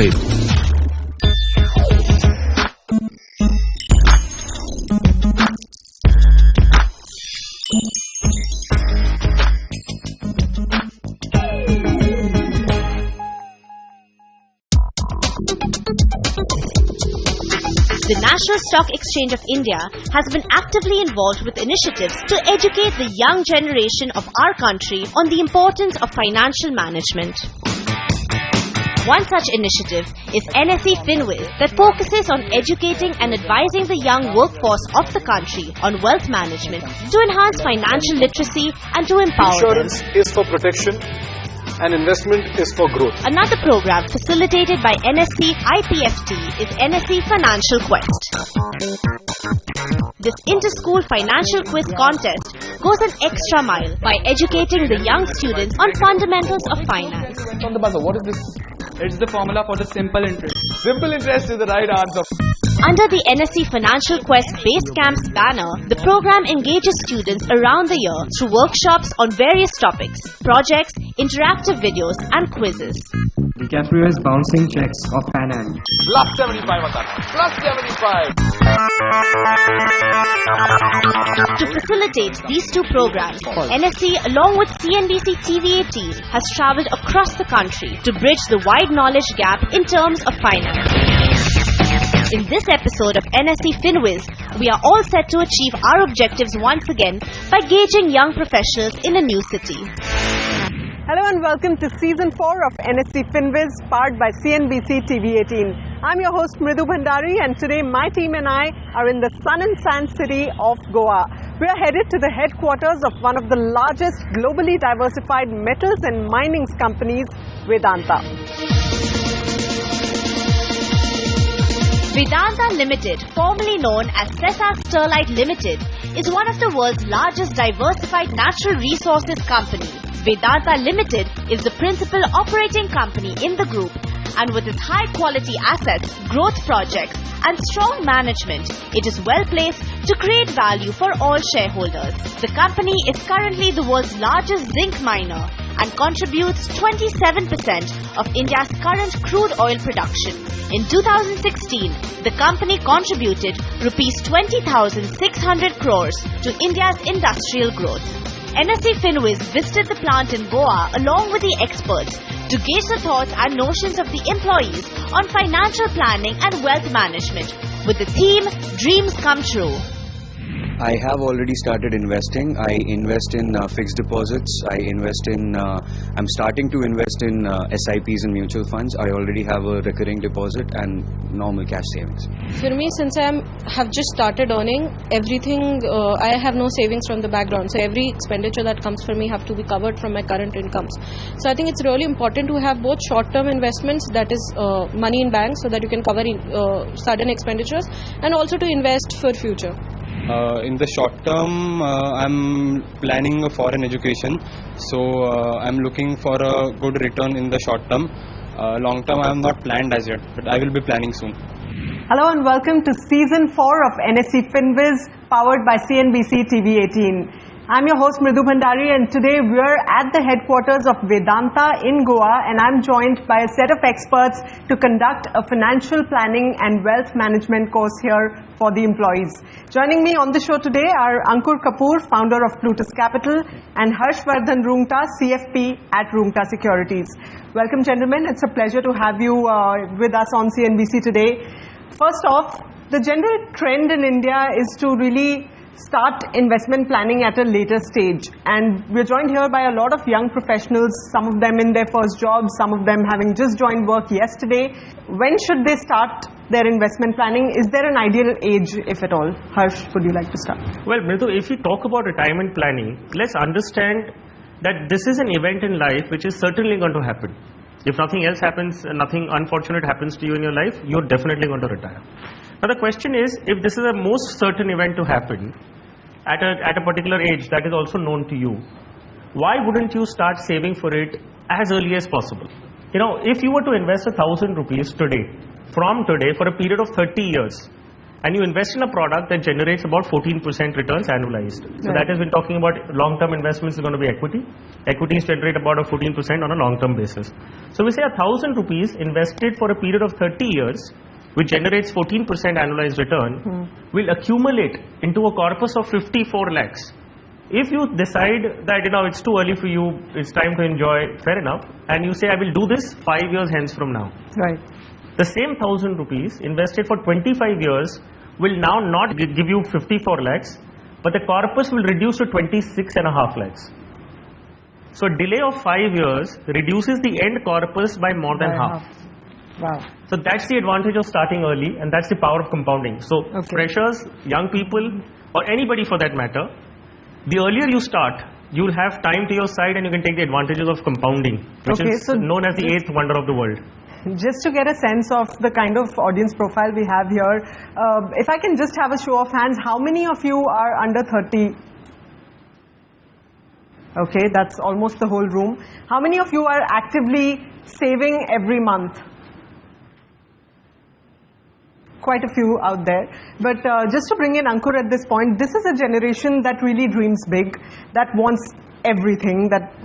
Mridu. The National Stock Exchange of India has been actively involved with initiatives to educate the young generation of our country on the importance of financial management. One such initiative is NSE FinWiz that focuses on educating and advising the young workforce of the country on wealth management to enhance financial literacy and to empower Insurance is for protection and investment is for growth. Another program facilitated by NSE IPFT is NSE Financial Quest. This inter-school financial quiz contest goes an extra mile by educating the young students on fundamentals of finance. On the buzzer, what is this? It's the formula for the simple interest. Simple interest is the right answer. Under the NSE Financial Quest Base Camps banner, the program engages students around the year through workshops on various topics, projects, interactive videos and quizzes. DiCaprio is bouncing checks of Pan-Am. Plus 75 Plus 75. To facilitate these two programs, NSE along with CNBC TV18 has travelled across the country to bridge the wide knowledge gap in terms of finance. In this episode of NSE FinWiz, we are all set to achieve our objectives once again by gauging young professionals in a new city. Hello and welcome to Season 4 of NSE FinWiz, powered by CNBC TV18. I'm your host Mridu Bhandari, and today my team and I are in the sun and sand city of Goa. We are headed to the headquarters of one of the largest globally diversified metals and mining companies, Vedanta. Vedanta Limited, formerly known as Sesa Sterlite Limited, is one of the world's largest diversified natural resources company. Vedanta Limited is the principal operating company in the group, and with its high-quality assets, growth projects, and strong management, it is well placed to create value for all shareholders. The company is currently the world's largest zinc miner and contributes 27% of India's current crude oil production. In 2016, the company contributed Rs 20,600 crores to India's industrial growth. NSE FinWiz visited the plant in Goa along with the experts to gauge the thoughts and notions of the employees on financial planning and wealth management with the theme Dreams Come True. I have already started investing. I invest in fixed deposits. I'm starting to invest in SIPs and mutual funds. I already have a recurring deposit and normal cash savings. For me, since I have just started earning, everything, I have no savings from the background. So every expenditure that comes for me have to be covered from my current incomes. So I think it's really important to have both short-term investments, that is money in bank, so that you can cover sudden expenditures, and also to invest for future. In the short term, I'm planning a foreign education, so I'm looking for a good return in the short term. Long term, I have not planned as yet, but I will be planning soon. Hello and welcome to Season 4 of NSE FinWiz, powered by CNBC TV18. I'm your host Mridu Bhandari, and today we're at the headquarters of Vedanta in Goa, and I'm joined by a set of experts to conduct a financial planning and wealth management course here for the employees. Joining me on the show today are Ankur Kapoor, founder of Plutus Capital, and Harshvardhan Rungta, CFP at Rungta Securities. Welcome, gentlemen. It's a pleasure to have you with us on CNBC today. First off, the general trend in India is to really start investment planning at a later stage, and we're joined here by a lot of young professionals, some of them in their first jobs, some of them having just joined work yesterday. When should they start their investment planning? Is there an ideal age, if at all? Harsh, would you like to start? Well, Mridu, if you talk about retirement planning, let's understand that this is an event in life which is certainly going to happen. If nothing else happens, nothing unfortunate happens to you in your life, you're definitely going to retire. Now the question is, if this is a most certain event to happen at a particular age that is also known to you, why wouldn't you start saving for it as early as possible? You know, if you were to invest 1,000 rupees today, from today for a period of 30 years, and you invest in a product that generates about 14% returns annualized. So that is when talking about long-term investments is going to be equity. Equities generate about a 14% on a long-term basis. So we say 1,000 rupees invested for a period of 30 years, which generates 14% annualized return, will accumulate into a corpus of 54 lakhs. If you decide that it's too early for you, it's time to enjoy, fair enough, and you say I will do this 5 years hence from now. Right. The same 1,000 rupees invested for 25 years will now not give you 54 lakhs, but the corpus will reduce to 26.5 lakhs. So delay of 5 years reduces the end corpus by more than half. Wow. So that's the advantage of starting early, and that's the power of compounding. So freshers, young people, or anybody for that matter, the earlier you start, you'll have time to your side and you can take the advantages of compounding, which is known as the 8th wonder of the world. Just to get a sense of the kind of audience profile we have here, if I can just have a show of hands, how many of you are under 30? Okay, that's almost the whole room. How many of you are actively saving every month? Quite a few out there. But just to bring in Ankur at this point, this is a generation that really dreams big, that wants everything, that,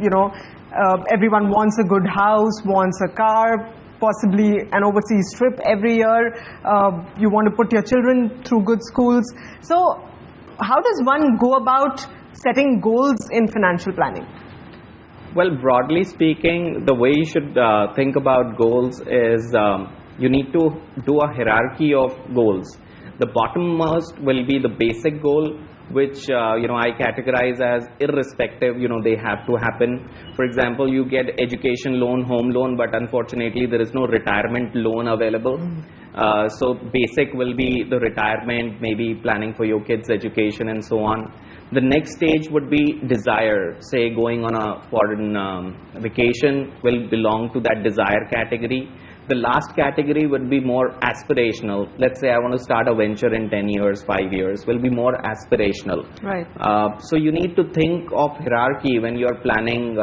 everyone wants a good house, wants a car, possibly an overseas trip every year. You want to put your children through good schools. So how does one go about setting goals in financial planning? Well, broadly speaking, the way you should think about goals is you need to do a hierarchy of goals. The bottommost will be the basic goal, which I categorize as irrespective, they have to happen. For example, you get education loan, home loan, but unfortunately there is no retirement loan available. So basic will be the retirement, maybe planning for your kids' education and so on. The next stage would be desire. Say going on a foreign vacation will belong to that desire category. The last category would be more aspirational. Let's say I want to start a venture in 10 years, 5 years, will be more aspirational. Right. So you need to think of hierarchy when you're planning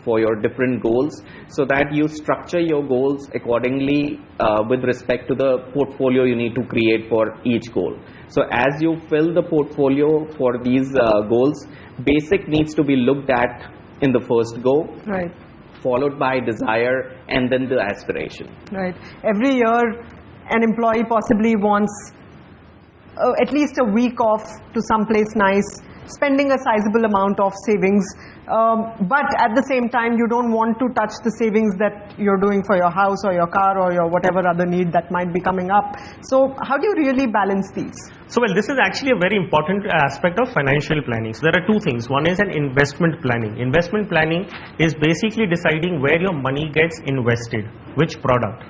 for your different goals, so that you structure your goals accordingly with respect to the portfolio you need to create for each goal. So as you fill the portfolio for these goals, basic needs to be looked at in the first go. Right. Followed by desire and then the aspiration. Right. Every year an employee possibly wants at least a week off to someplace nice, spending a sizable amount of savings, but at the same time you don't want to touch the savings that you're doing for your house or your car or your whatever other need that might be coming up. So how do you really balance these? So well, this is actually a very important aspect of financial planning. So there are two things. One is an investment planning. Investment planning is basically deciding where your money gets invested, which product.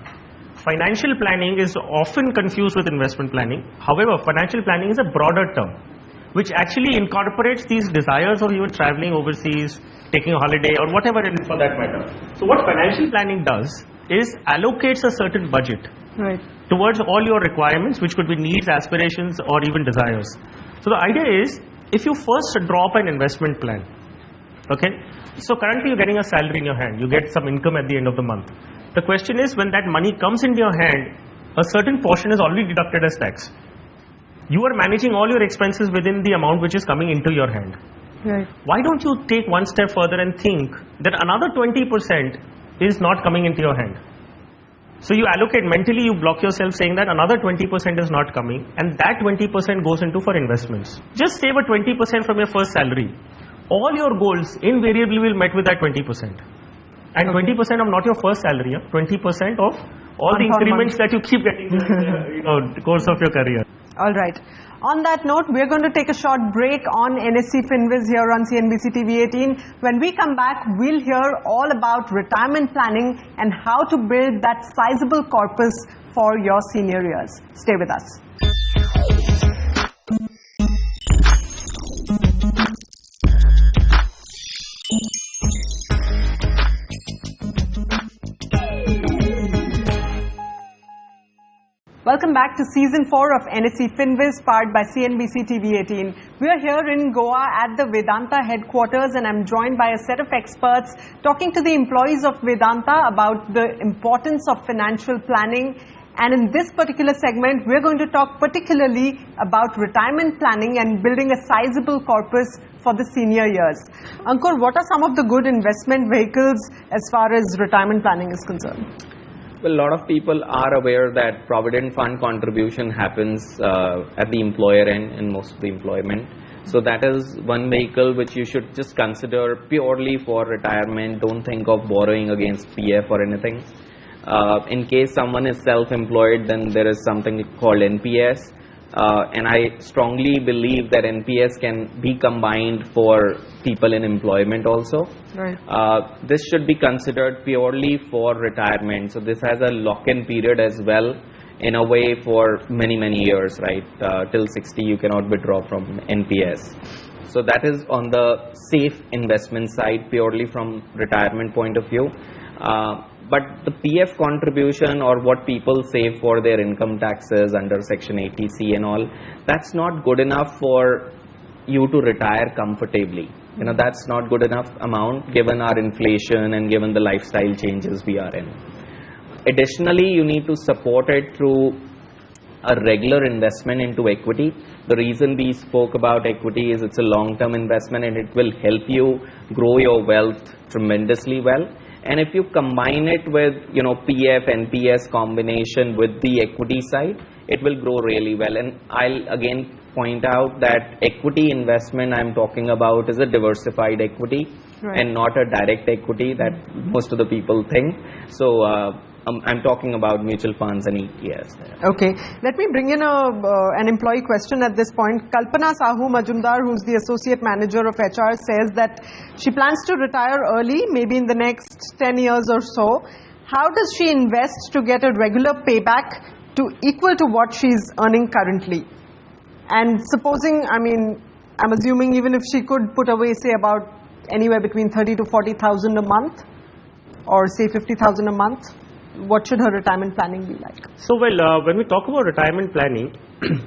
Financial planning is often confused with investment planning. However, financial planning is a broader term, which actually incorporates these desires of even traveling overseas, taking a holiday, or whatever it is for that matter. So what financial planning does is allocates a certain budget towards all your requirements, which could be needs, aspirations, or even desires. So the idea is, if you first draw up an investment plan, okay, so currently you're getting a salary in your hand, you get some income at the end of the month. The question is, when that money comes into your hand, a certain portion is already deducted as tax. You are managing all your expenses within the amount which is coming into your hand. Right. Why don't you take one step further and think that another 20% is not coming into your hand? So you allocate mentally, you block yourself saying that another 20% is not coming, and that 20% goes into for investments. Just save a 20% from your first salary. All your goals invariably will met with that 20%. And 20% of not your first salary, 20% of all the increments that you keep getting in the course of your career. All right. On that note, we're going to take a short break on NSE FinWiz here on CNBC TV 18. When we come back, we'll hear all about retirement planning and how to build that sizable corpus for your senior years. Stay with us. Welcome back to Season 4 of NSE FinWiz, powered by CNBC TV 18. We are here in Goa at the Vedanta headquarters, and I'm joined by a set of experts talking to the employees of Vedanta about the importance of financial planning And in this particular segment, we're going to talk particularly about retirement planning and building a sizable corpus for the senior years. Ankur, what are some of the good investment vehicles as far as retirement planning is concerned? Well, a lot of people are aware that provident fund contribution happens at the employer end in most of the employment. So that is one vehicle which you should just consider purely for retirement. Don't think of borrowing against PF or anything. In case someone is self-employed, then there is something called NPS. And I strongly believe that NPS can be combined for people in employment also. Right. This should be considered purely for retirement. So this has a lock-in period as well, in a way, for many years, right? Till 60 you cannot withdraw from NPS. So that is on the safe investment side, purely from retirement point of view. But the PF contribution, or what people save for their income taxes under Section 80C and all, that's not good enough for you to retire comfortably. You know, that's not good enough amount given our inflation and given the lifestyle changes we are in. Additionally, you need to support it through a regular investment into equity. The reason we spoke about equity is it's a long-term investment and it will help you grow your wealth tremendously well. And if you combine it with, you know, PF, NPS combination with the equity side, it will grow really well. And I'll again point out that equity investment I'm talking about is a diversified equity, right, and not a direct equity that most of the people think. So I'm talking about mutual funds and ETFs there. Okay, let me bring in an employee question at this point. Kalpana Sahu Majumdar, who's the Associate Manager of HR, says that she plans to retire early, maybe in the next 10 years or so. How does she invest to get a regular payback equal to what she's earning currently? And supposing, I'm assuming even if she could put away, say, about anywhere between 30 to 40,000 a month, or say 50,000 a month, what should her retirement planning be like? So, well, when we talk about retirement planning,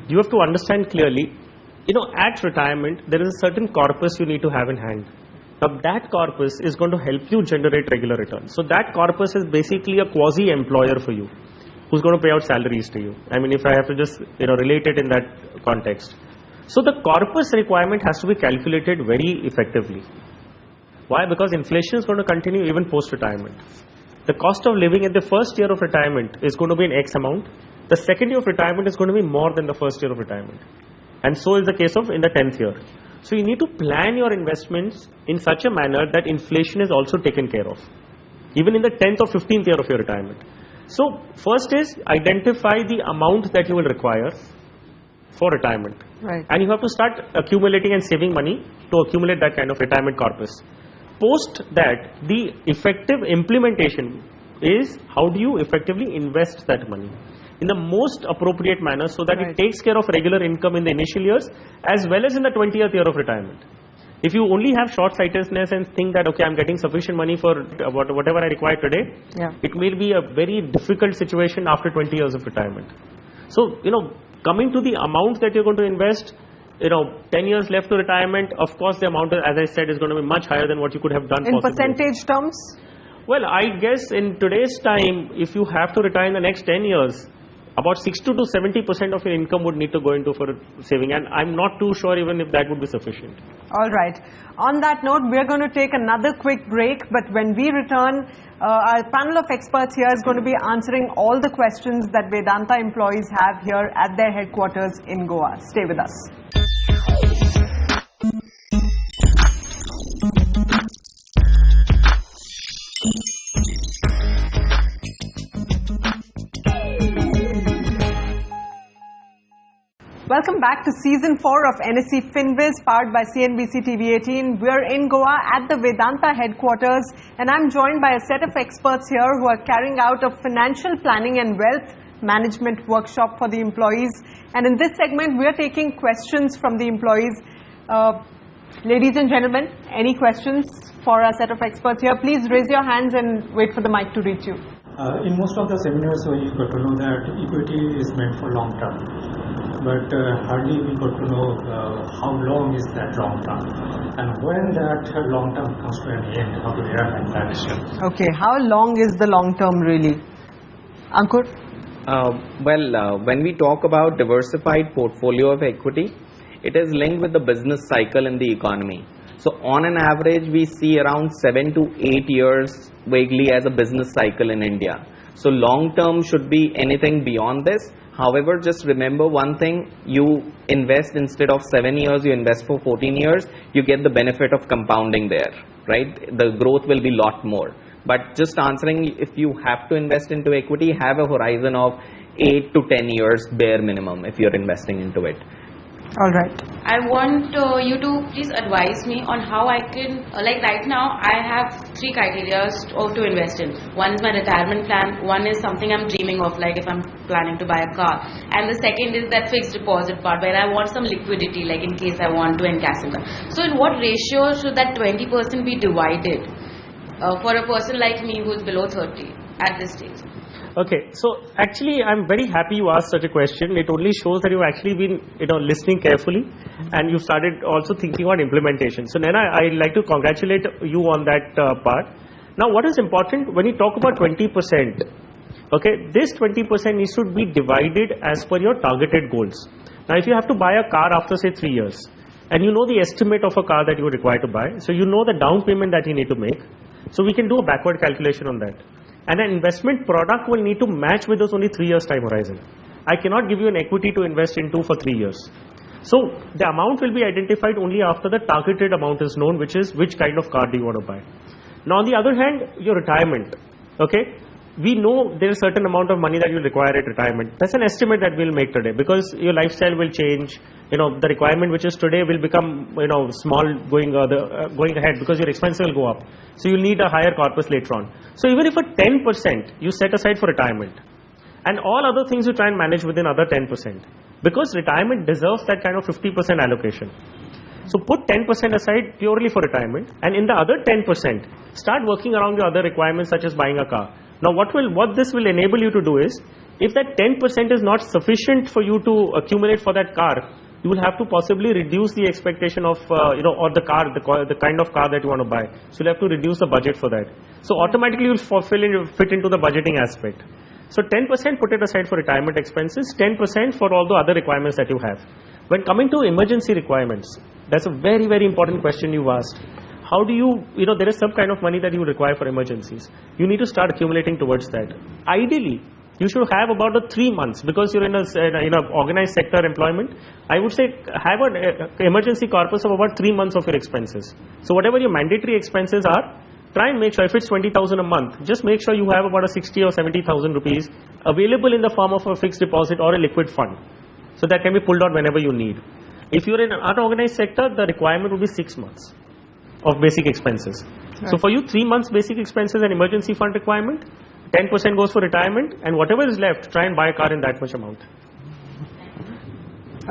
you have to understand clearly, you know, at retirement, there is a certain corpus you need to have in hand. Now, that corpus is going to help you generate regular returns. So, that corpus is basically a quasi-employer for you, who's going to pay out salaries to you. I mean, if I have to just, you know, relate it in that context. So, the corpus requirement has to be calculated very effectively. Why? Because inflation is going to continue even post-retirement. The cost of living in the first year of retirement is going to be an X amount. The second year of retirement is going to be more than the first year of retirement. And so is the case of in the 10th year. So you need to plan your investments in such a manner that inflation is also taken care of, even in the 10th or 15th year of your retirement. So first is identify the amount that you will require for retirement. Right. And you have to start accumulating and saving money to accumulate that kind of retirement corpus. Post that, the effective implementation is how do you effectively invest that money in the most appropriate manner so that it takes care of regular income in the initial years as well as in the 20th year of retirement. If you only have short-sightedness and think that, okay, I'm getting sufficient money for whatever I require today, it may be a very difficult situation after 20 years of retirement. So, you know, coming to the amount that you're going to invest, you know, 10 years left to retirement, of course the amount, as I said, is going to be much higher than what you could have done in possibly. Percentage terms? Well, I guess in today's time, if you have to retire in the next 10 years, about 60 to 70% of your income would need to go into for saving, and I'm not too sure even if that would be sufficient. All right. On that note, we're going to take another quick break, but when we return, our panel of experts here is going to be answering all the questions that Vedanta employees have here at their headquarters in Goa. Stay with us. Welcome back to Season 4 of NSE FinWiz, powered by CNBC TV 18. We're in Goa at the Vedanta headquarters, and I'm joined by a set of experts here who are carrying out a financial planning and wealth management workshop for the employees. And in this segment, we're taking questions from the employees. Ladies and gentlemen, any questions for our set of experts here? Please raise your hands and wait for the mic to reach you. In most of the seminars, we got to know that equity is meant for long term, but hardly we got to know how long is that long term, and when that long term comes to an end, how to realize that issue. Okay, how long is the long term really? Ankur? When we talk about diversified portfolio of equity, it is linked with the business cycle in the economy. So on an average, we see around 7 to 8 years vaguely as a business cycle in India. So long term should be anything beyond this. However, just remember one thing, you invest instead of 7 years, you invest for 14 years, you get the benefit of compounding there, right? The growth will be lot more. But just answering, if you have to invest into equity, have a horizon of 8 to 10 years bare minimum if you're investing into it. All right. I want you to please advise me on how I can, like right now, I have 3 criteria to invest in. One is my retirement plan, one is something I'm dreaming of, like if I'm planning to buy a car, and the second is that fixed deposit part where I want some liquidity, like in case I want to encash in that. So in what ratio should that 20% be divided for a person like me who's below 30 at this stage? Okay, so actually I'm very happy you asked such a question. It only shows that you've actually been listening carefully and you started also thinking on implementation. So Naina, I'd like to congratulate you on that part. Now what is important when you talk about 20%, okay, this 20% needs to be divided as per your targeted goals. Now if you have to buy a car after say 3 years and you know the estimate of a car that you require to buy, so you know the down payment that you need to make, so we can do a backward calculation on that. And an investment product will need to match with those only 3 years time horizon. I cannot give you an equity to invest into for 3 years. So the amount will be identified only after the targeted amount is known, which is which kind of car do you want to buy. Now on the other hand, your retirement, okay, we know there is a certain amount of money that you require at retirement. That's an estimate that we'll make today because your lifestyle will change. The requirement which is today will become small going ahead because your expenses will go up. So you'll need a higher corpus later on. So even if a 10% you set aside for retirement and all other things you try and manage within other 10%, because retirement deserves that kind of 50% allocation. So put 10% aside purely for retirement, and in the other 10% start working around your other requirements such as buying a car. Now what this will enable you to do is, if that 10% is not sufficient for you to accumulate for that car, you will have to possibly reduce the expectation of or the kind of car that you want to buy. So you'll have to reduce the budget for that. So automatically you'll fit into the budgeting aspect. So 10% put it aside for retirement expenses, 10% for all the other requirements that you have. When coming to emergency requirements, that's a very, very important question you asked. How do you there is some kind of money that you require for emergencies. You need to start accumulating towards that. Ideally, you should have about 3 months because you're in a organized sector employment. I would say have an emergency corpus of about 3 months of your expenses. So whatever your mandatory expenses are, try and make sure if it's 20,000 a month, just make sure you have about 60 or 70,000 rupees available in the form of a fixed deposit or a liquid fund. So that can be pulled out whenever you need. If you're in an unorganized sector, the requirement will be 6 months of basic expenses. Right. So for you, 3 months basic expenses and emergency fund requirement, 10% goes for retirement, and whatever is left, try and buy a car in that much amount.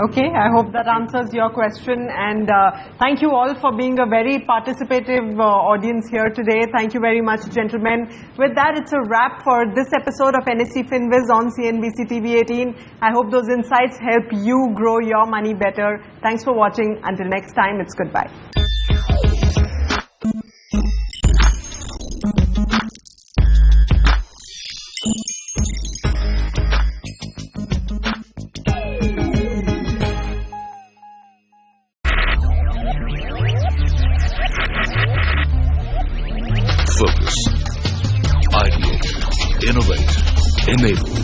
Okay, I hope that answers your question, and thank you all for being a very participative audience here today. Thank you very much, gentlemen. With that, it's a wrap for this episode of NSE FinWiz on CNBC TV 18. I hope those insights help you grow your money better. Thanks for watching. Until next time, it's goodbye. Focus, ideate, innovate, enable.